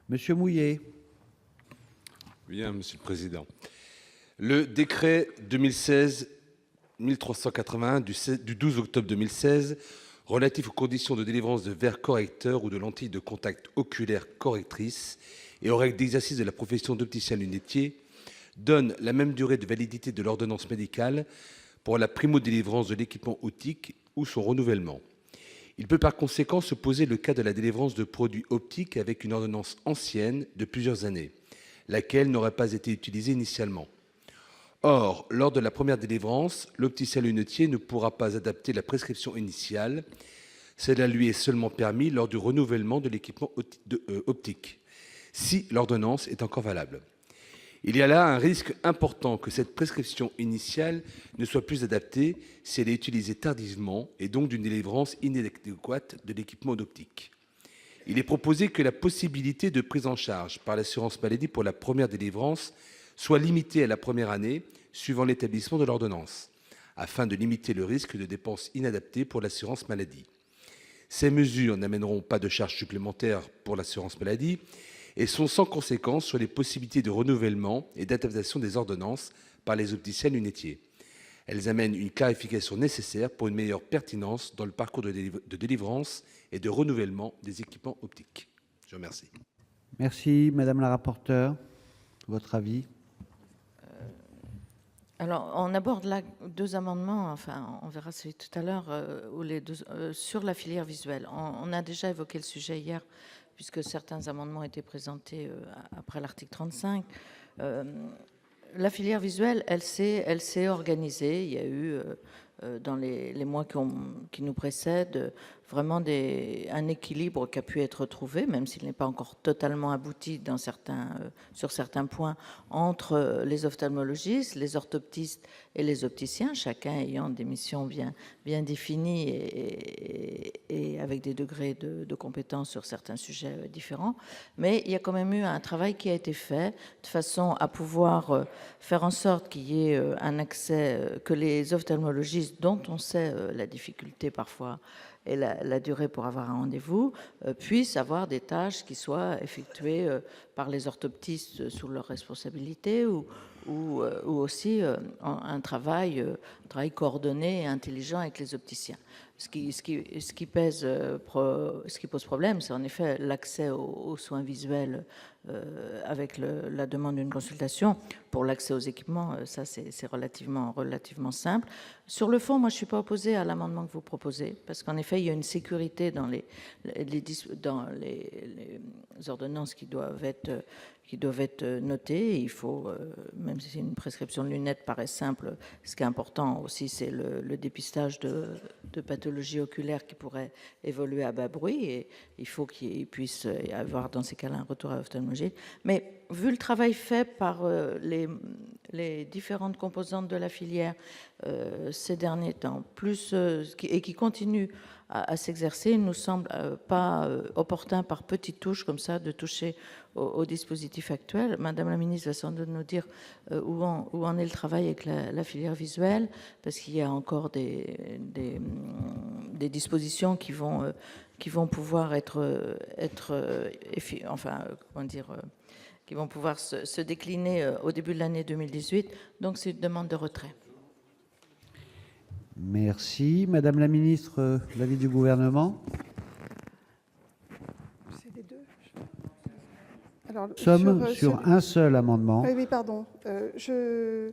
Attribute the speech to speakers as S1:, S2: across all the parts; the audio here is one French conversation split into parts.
S1: Monsieur Mouillet.
S2: Bien, Monsieur le Président. Le décret 2016-1381 du 12 octobre 2016 relatif aux conditions de délivrance de verres correcteurs ou de lentilles de contact oculaire correctrices et aux règles d'exercice de la profession d'opticien-lunetier donne la même durée de validité de l'ordonnance médicale pour la primo-délivrance de l'équipement optique ou son renouvellement. Il peut par conséquent se poser le cas de la délivrance de produits optiques avec une ordonnance ancienne de plusieurs années, laquelle n'aurait pas été utilisée initialement. Or, lors de la première délivrance, l'opticien-lunetier ne pourra pas adapter la prescription initiale. Cela lui est seulement permis lors du renouvellement de l'équipement optique, si l'ordonnance est encore valable. Il y a là un risque important que cette prescription initiale ne soit plus adaptée si elle est utilisée tardivement et donc d'une délivrance inadéquate de l'équipement optique. Il est proposé que la possibilité de prise en charge par l'assurance maladie pour la première délivrance soit limitée à la première année suivant l'établissement de l'ordonnance, afin de limiter le risque de dépenses inadaptées pour l'assurance maladie. Ces mesures n'amèneront pas de charges supplémentaires pour l'assurance maladie et sont sans conséquence sur les possibilités de renouvellement et d'adaptation des ordonnances par les opticiens lunetiers. Elles amènent une clarification nécessaire pour une meilleure pertinence dans le parcours de délivrance et de renouvellement des équipements optiques. Je vous remercie.
S1: Merci, Madame la rapporteure. Votre avis?
S3: Alors, on aborde là deux amendements, enfin, on verra celui tout à l'heure, sur la filière visuelle. On a déjà évoqué le sujet hier, puisque certains amendements ont été présentés après l'article 35. La filière visuelle, elle s'est organisée. Il y a eu, dans les mois qui nous précèdent, vraiment un équilibre qui a pu être trouvé, même s'il n'est pas encore totalement abouti sur certains points, entre les ophtalmologistes, les orthoptistes et les opticiens, chacun ayant des missions bien définies et avec des degrés de compétences sur certains sujets différents. Mais il y a quand même eu un travail qui a été fait de façon à pouvoir faire en sorte qu'il y ait un accès, que les ophtalmologistes, dont on sait la difficulté parfois et la durée pour avoir un rendez-vous, puissent avoir des tâches qui soient effectuées par les orthoptistes sous leur responsabilité ou aussi un travail coordonné et intelligent avec les opticiens. Ce qui pose problème, c'est en effet l'accès aux soins visuels avec la demande d'une consultation. Pour l'accès aux équipements, ça c'est relativement simple. Sur le fond, moi je suis pas opposée à l'amendement que vous proposez, parce qu'en effet il y a une sécurité dans les ordonnances qui doivent être notées. Il faut, même si une prescription de lunettes paraît simple, ce qui est important aussi, c'est le dépistage de pathologies oculaires qui pourraient évoluer à bas bruit, et il faut qu'il puisse y avoir dans ces cas-là un retour à l'ophtalmologie. Mais vu le travail fait par les différentes composantes de la filière ces derniers temps, et qui continue à s'exercer, il ne nous semble pas opportun par petites touches comme ça de toucher au dispositif actuel. Madame la ministre va sans doute nous dire où en est le travail avec la filière visuelle, parce qu'il y a encore des dispositions qui vont pouvoir qui vont pouvoir se décliner au début de l'année 2018. Donc c'est une demande de retrait.
S1: Merci. Madame la ministre, l'avis du gouvernement?
S4: C'est les deux. Alors,
S1: Nous sommes sur un seul amendement.
S4: Oui, pardon. Je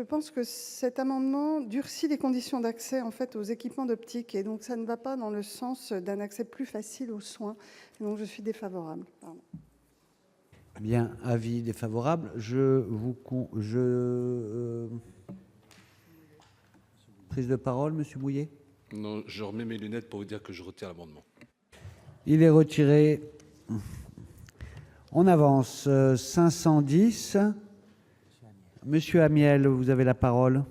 S4: pense que cet amendement durcit les conditions d'accès en fait aux équipements d'optique, et donc ça ne va pas dans le sens d'un accès plus facile aux soins. Donc je suis défavorable. Pardon.
S1: Bien, avis défavorable. Prise de parole, Monsieur Mouillet.
S2: Non, je remets mes lunettes pour vous dire que je retire l'amendement.
S1: Il est retiré. On avance. 510. Monsieur Amiel, vous avez la parole.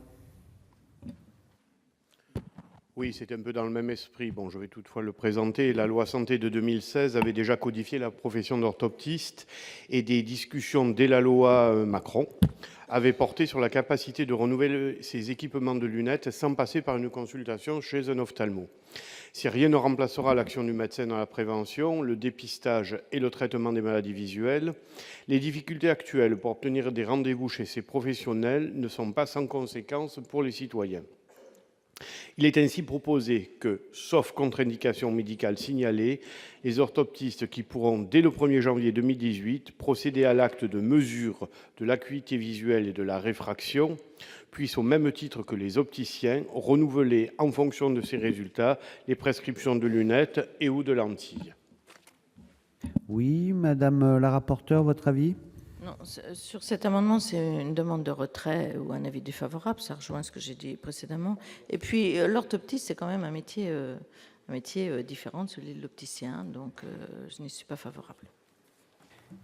S5: Oui, c'est un peu dans le même esprit. Bon, je vais toutefois le présenter. La loi santé de 2016 avait déjà codifié la profession d'orthoptiste, et des discussions dès la loi Macron avait porté sur la capacité de renouveler ses équipements de lunettes sans passer par une consultation chez un ophtalmo. Si rien ne remplacera l'action du médecin dans la prévention, le dépistage et le traitement des maladies visuelles, les difficultés actuelles pour obtenir des rendez-vous chez ces professionnels ne sont pas sans conséquences pour les citoyens. Il est ainsi proposé que, sauf contre-indication médicale signalée, les orthoptistes qui pourront, dès le 1er janvier 2018, procéder à l'acte de mesure de l'acuité visuelle et de la réfraction, puissent, au même titre que les opticiens, renouveler, en fonction de ces résultats, les prescriptions de lunettes et ou de lentilles.
S1: Oui, madame la rapporteure, votre avis?
S3: Non, sur cet amendement, c'est une demande de retrait ou un avis défavorable. Ça rejoint ce que j'ai dit précédemment. Et puis, l'orthoptiste, c'est quand même un métier différent de celui de l'opticien. Donc, je n'y suis pas favorable.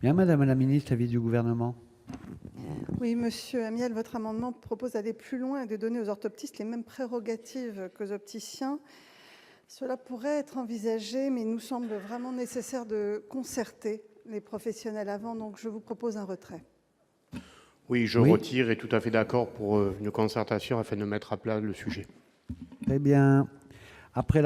S1: Bien, madame la ministre, avis du gouvernement.
S4: Oui, monsieur Amiel, votre amendement propose d'aller plus loin et de donner aux orthoptistes les mêmes prérogatives qu'aux opticiens. Cela pourrait être envisagé, mais il nous semble vraiment nécessaire de concerter les professionnels avant, donc je vous propose un retrait.
S5: Oui, je
S1: Oui.
S5: retire et tout à fait d'accord pour une concertation afin de mettre à plat le sujet.
S1: Très bien. Après